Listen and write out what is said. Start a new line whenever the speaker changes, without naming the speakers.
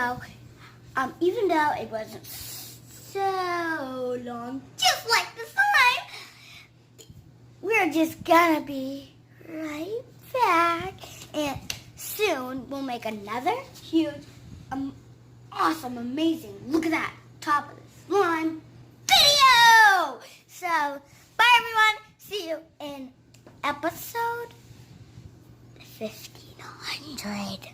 So, even though it wasn't so long, just like the slime, we're just gonna be right back. And soon we'll make another huge, awesome, amazing, look at that, top of the slime video. So, bye everyone. See you in episode 1500.